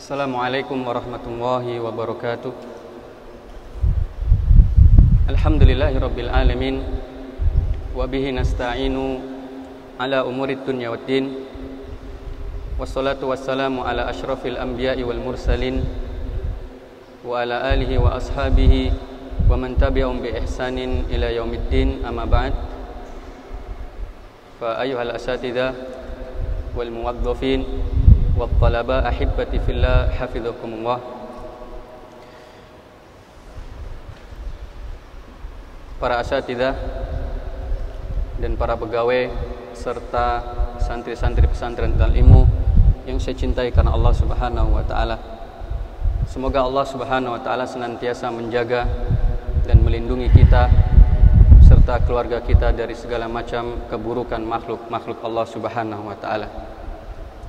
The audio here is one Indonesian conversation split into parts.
Assalamualaikum warahmatullahi wabarakatuh. Alhamdulillahirabbil alamin wa bihi nasta'inu ala umurid dunya waddin. Wassalatu wassalamu ala asyrafil anbiya'i wal mursalin wa ala alihi wa ashabihi wa man tabi'ahum bi ihsanin ila yaumiddin, amma ba'd. Fa ayyuhal asatidzah wal muwaddafin wa talaba ahibbati fillah hafizakumullah. Para asatidzah dan para pegawai serta santri-santri pesantren Darul Ilmu yang saya cintai karena Allah Subhanahu wa taala. Semoga Allah Subhanahu wa taala senantiasa menjaga dan melindungi kita serta keluarga kita dari segala macam keburukan makhluk Allah Subhanahu wa taala.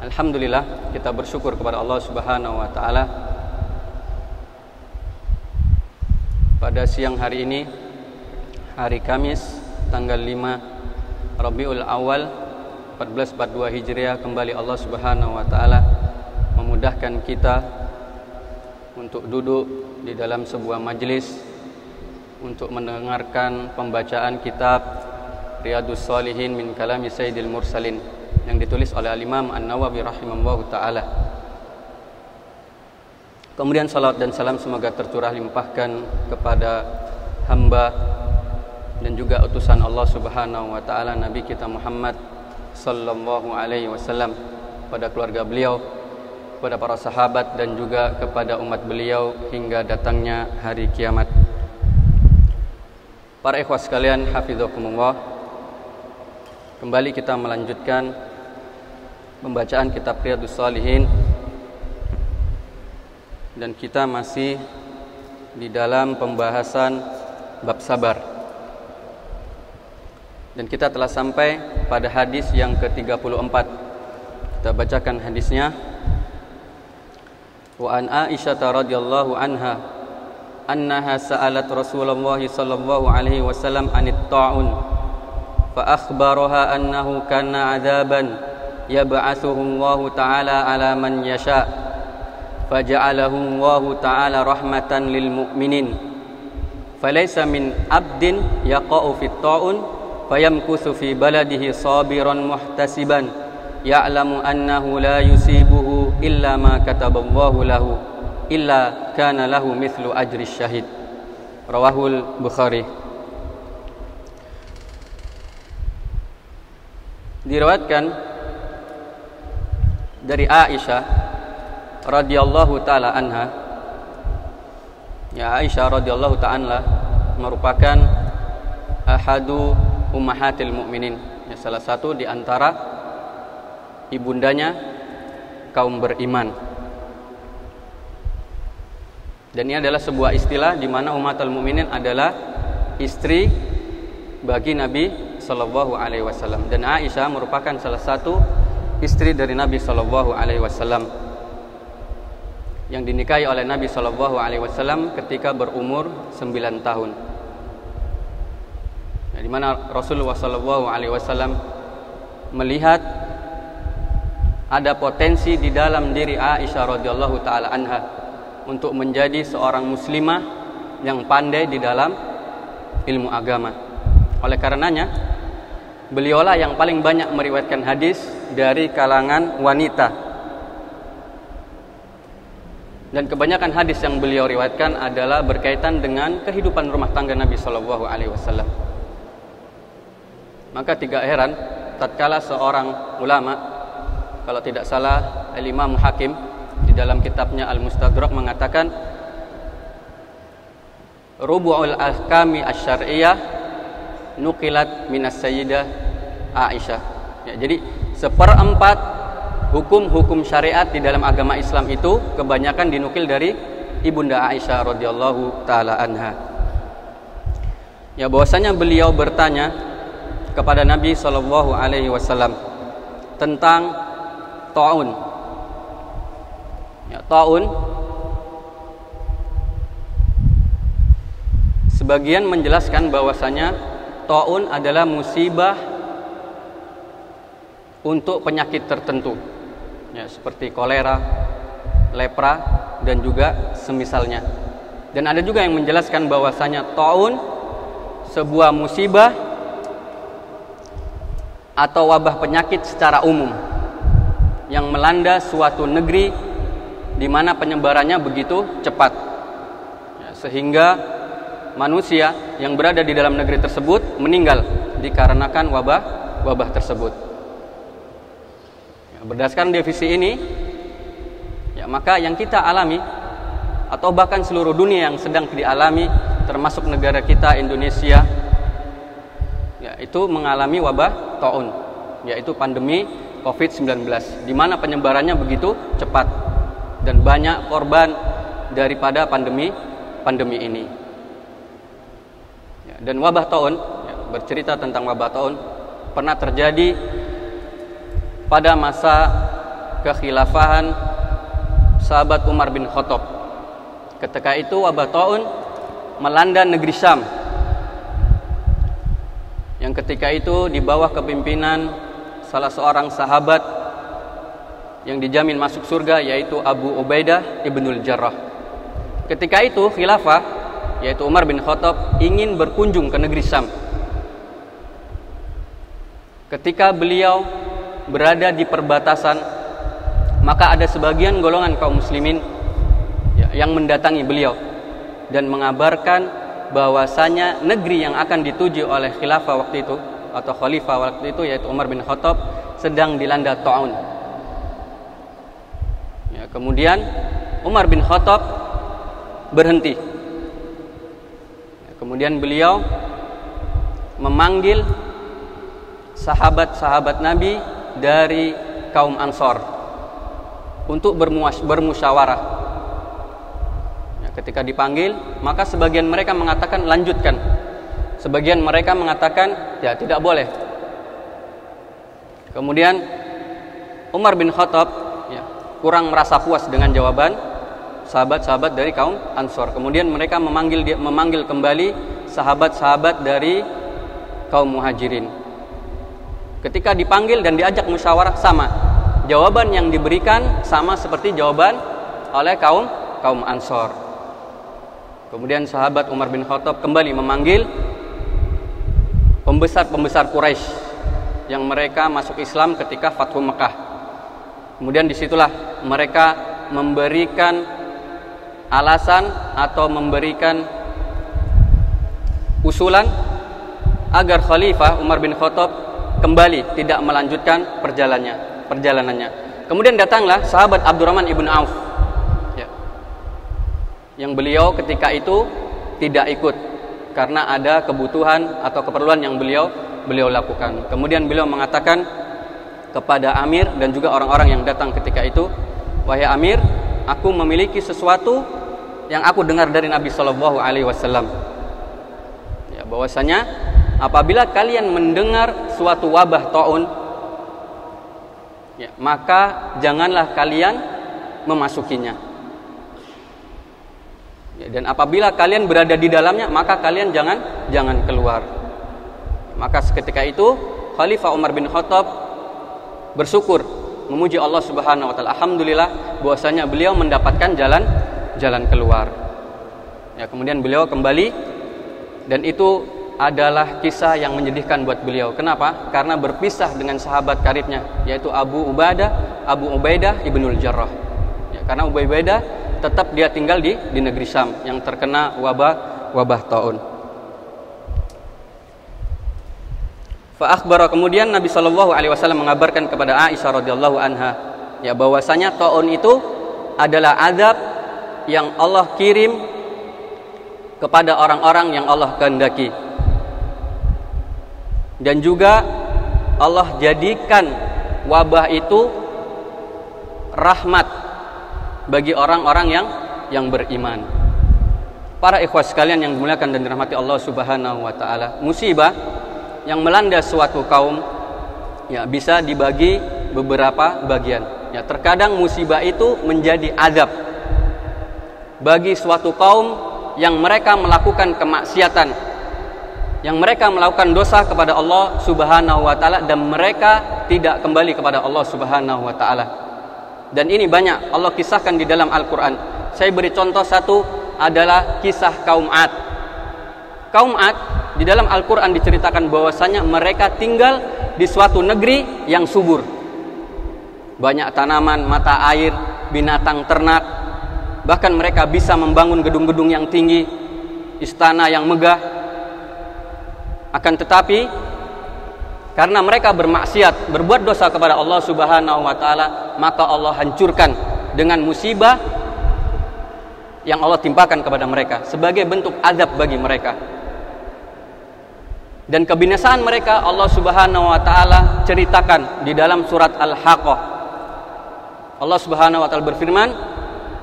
Alhamdulillah, kita bersyukur kepada Allah Subhanahu wa taala pada siang hari ini, hari Kamis tanggal 5 Rabiul Awal 1442 Hijriah, kembali Allah Subhanahu wa taala memudahkan kita untuk duduk di dalam sebuah majelis untuk mendengarkan pembacaan kitab Riyadhus Shalihin min kalami Sayyidil Mursalin yang ditulis oleh Al-Imam An-Nawawi rahimahullahu ta'ala. Kemudian salawat dan salam semoga tercurah limpahkan kepada hamba dan juga utusan Allah Subhanahu wa ta'ala, Nabi kita Muhammad sallallahu alaihi wasallam, pada keluarga beliau, kepada para sahabat dan juga kepada umat beliau hingga datangnya hari kiamat. Para ikhwah sekalian, hafizakumullah, kembali kita melanjutkan pembacaan kitab Riyadhus Shalihin dan kita masih di dalam pembahasan bab sabar. Dan kita telah sampai pada hadis yang ke-34. Kita bacakan hadisnya. Wa an Aisyah radhiyallahu anha annaha sa'alat Rasulullah sallallahu alaihi wasallam anit ta'un fa akhbaraha annahu kana 'adzaban yab'atsuhu Allah ta'ala 'ala man yasha faja'alahu Allah ta'ala rahmatan lil mu'minin falaysa min 'abdin yaqa'u fit ta'un fayamkuthu fi baladihi sabiran muhtasiban ya'lamu annahu la yusibuhu illa ma kataballahu lahu illa kana lahu mithlu ajri syahid. Rawahul Bukhari. Diriwayatkan dari Aisyah radhiyallahu taala anha. Ya, Aisyah radhiyallahu taala merupakan ahadu ummahatil mukminin, ya, salah satu di antara ibundanya kaum beriman. Dan ini adalah sebuah istilah di mana ummatul mukminin adalah istri bagi Nabi sallallahu alaihi wasallam, dan Aisyah merupakan salah satu istri dari Nabi sallallahu alaihi wasallam yang dinikahi oleh Nabi sallallahu alaihi wasallam ketika berumur 9 tahun. Di mana Rasulullah sallallahu alaihi wasallam melihat ada potensi di dalam diri Aisyah radhiyallahu taala anha untuk menjadi seorang muslimah yang pandai di dalam ilmu agama. Oleh karenanya, beliaulah yang paling banyak meriwayatkan hadis dari kalangan wanita. Dan kebanyakan hadis yang beliau riwayatkan adalah berkaitan dengan kehidupan rumah tangga Nabi sallallahu alaihi wasallam. Maka tidak heran tatkala seorang ulama, kalau tidak salah Al-Imam Hakim di dalam kitabnya Al-Mustadrak mengatakan rubu'ul ahkami asy-syar'iyyah nuqilat minas sayyidah Aisyah. Ya, jadi 1/4 hukum-hukum syariat di dalam agama Islam itu kebanyakan dinukil dari ibunda Aisyah radhiyallahu taala anha. Ya, bahwasanya beliau bertanya kepada Nabi sallallahu alaihi wasallam tentang ta'un. Ya, ta'un sebagian menjelaskan bahwasanya ta'un adalah musibah untuk penyakit tertentu, ya, seperti kolera, lepra dan juga semisalnya. Dan ada juga yang menjelaskan bahwasanya taun sebuah musibah atau wabah penyakit secara umum yang melanda suatu negeri di mana penyebarannya begitu cepat, sehingga manusia yang berada di dalam negeri tersebut meninggal dikarenakan wabah tersebut. Berdasarkan definisi ini, maka yang kita alami atau bahkan seluruh dunia yang sedang dialami, termasuk negara kita Indonesia, itu mengalami wabah taun, yaitu pandemi COVID-19, di mana penyebarannya begitu cepat dan banyak korban daripada pandemi ini. Dan wabah taun, bercerita tentang wabah taun, pernah terjadi pada masa kekhilafahan sahabat Umar bin Khattab. Ketika itu wabah taun melanda negeri Syam, yang ketika itu di bawah kepimpinan salah seorang sahabat yang dijamin masuk surga, yaitu Abu Ubaidah ibnul Jarrah. Ketika itu khilafah, yaitu Umar bin Khattab, ingin berkunjung ke negeri Syam. Ketika beliau berada di perbatasan, maka ada sebagian golongan kaum muslimin yang mendatangi beliau dan mengabarkan bahwasanya negeri yang akan dituju oleh khilafah waktu itu atau khalifah waktu itu, yaitu Umar bin Khattab, sedang dilanda ta'un. Kemudian Umar bin Khattab berhenti. Kemudian beliau memanggil sahabat-sahabat Nabi dari kaum Ansor untuk bermusyawarah. Ketika dipanggil, maka sebagian mereka mengatakan lanjutkan, sebagian mereka mengatakan tidak boleh. Kemudian Umar bin Khattab kurang merasa puas dengan jawaban sahabat-sahabat dari kaum Ansor. Kemudian mereka memanggil kembali sahabat-sahabat dari kaum Muhajirin. Ketika dipanggil dan diajak musyawarah, sama, jawaban yang diberikan sama seperti jawaban oleh kaum Ansor. Kemudian sahabat Umar bin Khattab kembali memanggil pembesar-pembesar Quraisy yang mereka masuk Islam ketika Fathu Mekah. Kemudian disitulah mereka memberikan alasan atau memberikan usulan agar Khalifah Umar bin Khattab kembali tidak melanjutkan perjalanannya. Kemudian datanglah sahabat Abdurrahman ibn Auf, yang beliau ketika itu tidak ikut karena ada kebutuhan atau keperluan yang beliau lakukan. Kemudian beliau mengatakan kepada Amir dan juga orang-orang yang datang ketika itu, "Wahai Amir, aku memiliki sesuatu yang aku dengar dari Nabi Shallallahu Alaihi Wasallam, bahwasanya apabila kalian mendengar suatu wabah taun, maka janganlah kalian memasukinya. Dan apabila kalian berada di dalamnya, maka kalian jangan keluar." Maka seketika itu Khalifah Umar bin Khattab bersyukur, memuji Allah Subhanahu wa taala. Alhamdulillah bahwasanya beliau mendapatkan jalan keluar. Kemudian beliau kembali, dan itu adalah kisah yang menyedihkan buat beliau. Kenapa? Karena berpisah dengan sahabat karibnya, yaitu Abu Ubaidah ibnul Jarrah. Karena Abu Ubaidah tetap dia tinggal di negeri Syam yang terkena wabah taun. Fa akhbara, kemudian Nabi sallallahu alaihi wasallam mengabarkan kepada Aisyah radhiyallahu anha, bahwasanya taun itu adalah azab yang Allah kirim kepada orang-orang yang Allah kehendaki. Dan juga Allah jadikan wabah itu rahmat bagi orang-orang yang beriman. Para ikhwas sekalian yang dimuliakan dan dirahmati Allah Subhanahu wa taala, musibah yang melanda suatu kaum bisa dibagi beberapa bagian. Terkadang musibah itu menjadi azab bagi suatu kaum yang mereka melakukan kemaksiatan, yang mereka melakukan dosa kepada Allah Subhanahu wa taala dan mereka tidak kembali kepada Allah Subhanahu wa taala. Dan ini banyak Allah kisahkan di dalam Al-Quran. Saya beri contoh satu adalah kisah kaum Ad. Kaum Ad di dalam Al-Quran diceritakan bahwasanya mereka tinggal di suatu negeri yang subur. Banyak tanaman, mata air, binatang ternak. Bahkan mereka bisa membangun gedung-gedung yang tinggi, istana yang megah. Akan tetapi karena mereka bermaksiat, berbuat dosa kepada Allah Subhanahu wa taala, maka Allah hancurkan dengan musibah yang Allah timpakan kepada mereka sebagai bentuk azab bagi mereka. Dan kebinasaan mereka Allah Subhanahu wa taala ceritakan di dalam surat Al-Haqqah. Allah Subhanahu wa taala berfirman,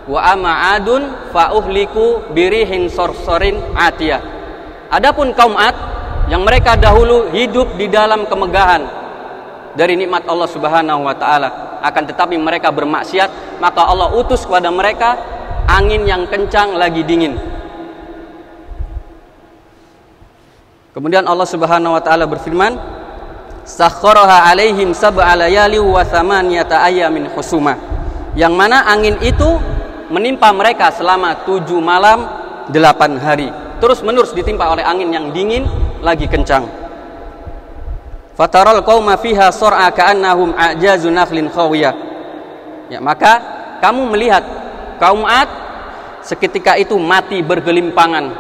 "Wa amma 'adun fa uhliku birihin sorsorin atiyah." Adapun kaum Ad yang mereka dahulu hidup di dalam kemegahan dari nikmat Allah Subhanahu wa taala, akan tetapi mereka bermaksiat, maka Allah utus kepada mereka angin yang kencang lagi dingin. Kemudian Allah Subhanahu wa taala berfirman, "Sakhkharaha 'alaihim sab'a layali wa thamaniyata ayyamin husuma." Yang mana angin itu menimpa mereka selama 7 malam 8 hari. Terus menerus ditimpa oleh angin yang dingin lagi kencang. Fataral qauma fiha sar'a ka'annahum a'jazu nakhlin khawiyah. Ya, maka kamu melihat kaum Ad seketika itu mati bergelimpangan,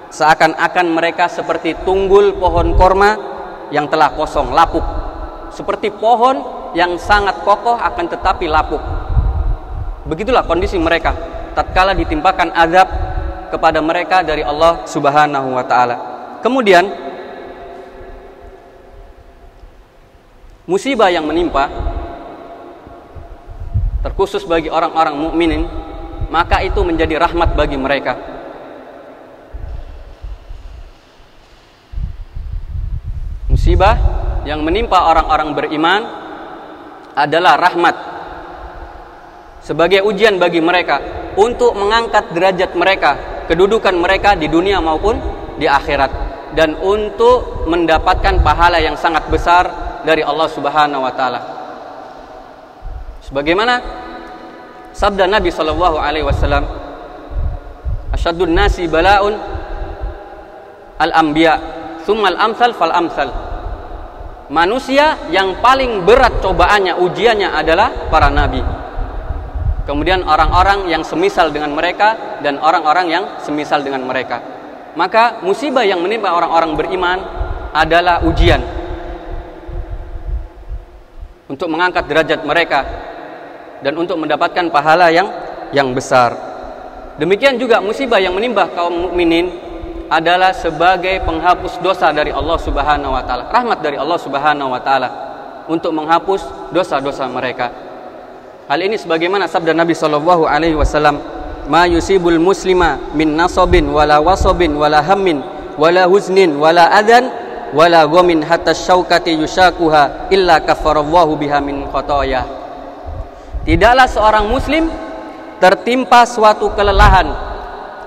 seakan-akan mereka seperti tunggul pohon korma yang telah kosong, lapuk. Seperti pohon yang sangat kokoh akan tetapi lapuk. Begitulah kondisi mereka tatkala ditimpakan azab kepada mereka dari Allah Subhanahu wa taala. Kemudian musibah yang menimpa terkhusus bagi orang-orang mukminin, maka itu menjadi rahmat bagi mereka. Musibah yang menimpa orang-orang beriman adalah rahmat sebagai ujian bagi mereka untuk mengangkat derajat mereka, kedudukan mereka di dunia maupun di akhirat, dan untuk mendapatkan pahala yang sangat besar dari Allah Subhanahu wa taala. Sebagaimana sabda Nabi sallallahu alaihi wasallam, "Asyaddun nasi bala'un al-anbiya, tsumma al-amsal fal amsal." Manusia yang paling berat cobaannya, ujiannya adalah para nabi. Kemudian orang-orang yang semisal dengan mereka dan orang-orang yang semisal dengan mereka. Maka musibah yang menimpa orang-orang beriman adalah ujian untuk mengangkat derajat mereka dan untuk mendapatkan pahala yang besar. Demikian juga musibah yang menimpa kaum mukminin adalah sebagai penghapus dosa dari Allah Subhanahu wa taala, rahmat dari Allah Subhanahu wa taala untuk menghapus dosa-dosa mereka. Hal ini sebagaimana sabda Nabi sallallahu alaihi wasallam, "Ma yusibul muslima min nasabin wala wasabin wala hammin wala huznin wala adan wala ghamin hatta syaukati yushakuha illa kafarallahu biha min khotoyah." Tidaklah seorang muslim tertimpa suatu kelelahan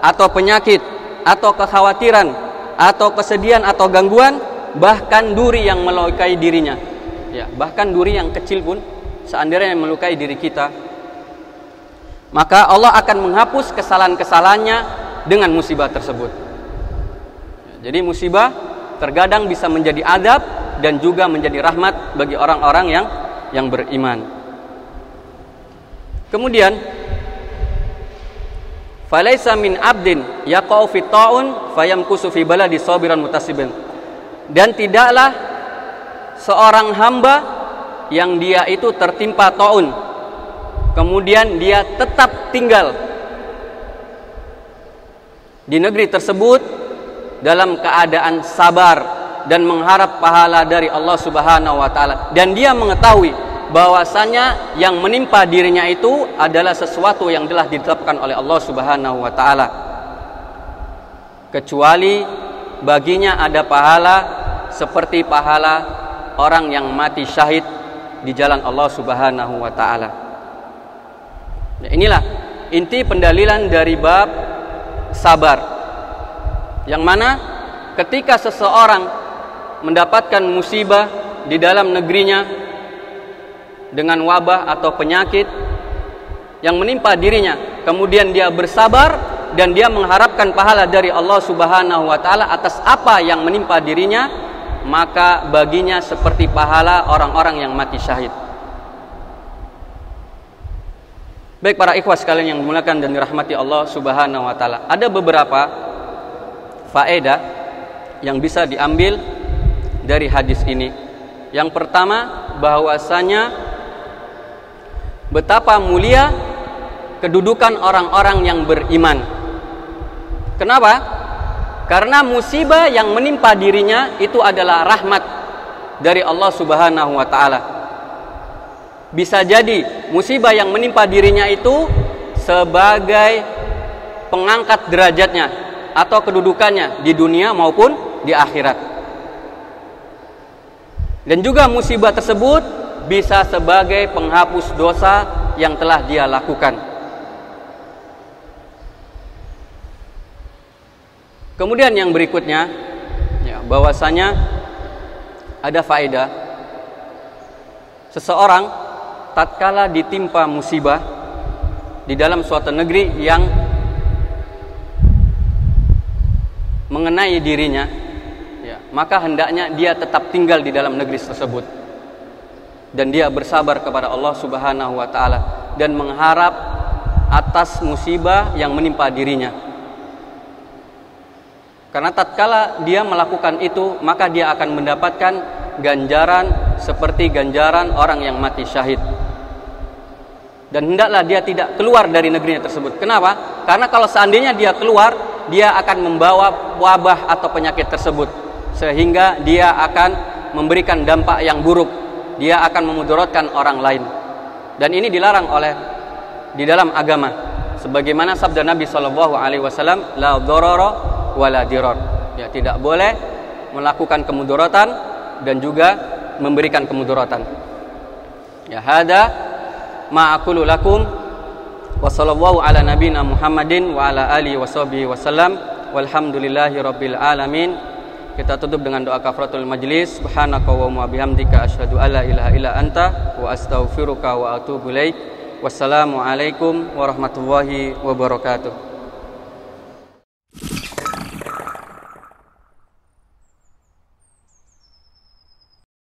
atau penyakit atau kekhawatiran atau kesedihan atau gangguan, bahkan duri yang melukai dirinya. Ya, bahkan duri yang kecil pun seandainya yang melukai diri kita, maka Allah akan menghapus kesalahan-kesalahannya dengan musibah tersebut. Jadi musibah terkadang bisa menjadi adab dan juga menjadi rahmat bagi orang-orang yang beriman. Kemudian falaisa min abdin yaqau fi ta'un fayamkusu fi baladi sabiran mutasibin. Dan tidaklah seorang hamba yang dia itu tertimpa ta'un, kemudian dia tetap tinggal di negeri tersebut dalam keadaan sabar dan mengharap pahala dari Allah Subhanahu wa taala, dan dia mengetahui bahwasanya yang menimpa dirinya itu adalah sesuatu yang telah ditetapkan oleh Allah Subhanahu wa taala, kecuali baginya ada pahala seperti pahala orang yang mati syahid di jalan Allah Subhanahu wa taala. Inilah inti pendalilan dari bab sabar, yang mana ketika seseorang mendapatkan musibah di dalam negerinya dengan wabah atau penyakit, yang menimpa dirinya, kemudian dia bersabar dan dia mengharapkan pahala dari Allah Subhanahu wa taala atas apa yang menimpa dirinya, maka baginya seperti pahala orang-orang yang mati syahid. Baik para ikhwah sekalian yang dimuliakan dan dirahmati Allah Subhanahu wa taala, ada beberapa faedah yang bisa diambil dari hadis ini. Yang pertama, bahwasanya betapa mulia kedudukan orang-orang yang beriman. Kenapa? Karena musibah yang menimpa dirinya itu adalah rahmat dari Allah Subhanahu wa taala. Bisa jadi musibah yang menimpa dirinya itu sebagai pengangkat derajatnya atau kedudukannya di dunia maupun di akhirat. Dan juga musibah tersebut bisa sebagai penghapus dosa yang telah dia lakukan. Kemudian yang berikutnya, bahwasanya ada faedah seseorang tatkala ditimpa musibah di dalam suatu negeri yang mengenai dirinya, maka hendaknya dia tetap tinggal di dalam negeri tersebut dan dia bersabar kepada Allah Subhanahu wa taala dan mengharap atas musibah yang menimpa dirinya. Karena tatkala dia melakukan itu, maka dia akan mendapatkan ganjaran seperti ganjaran orang yang mati syahid. Dan hendaklah dia tidak keluar dari negerinya tersebut. Kenapa? Karena kalau seandainya dia keluar, dia akan membawa wabah atau penyakit tersebut, sehingga dia akan memberikan dampak yang buruk. Dia akan memudaratkan orang lain. Dan ini dilarang di dalam agama. Sebagaimana sabda Nabi SAW, la dharara wala dirar. Ya, tidak boleh melakukan kemudaratan dan juga memberikan kemudaratan. Ya, hada ma aqulu lakum wa sallallahu ala nabina Muhammadin wa ala alihi washabihi wasallam walhamdulillahi rabbil alamin. Kita tutup dengan doa kafaratul majlis. Subhanaka wa bihamdika asyhadu alla ilaha illa anta wa astaghfiruka wa atubu ilaik. Wassalamu alaikum warahmatullahi wabarakatuh.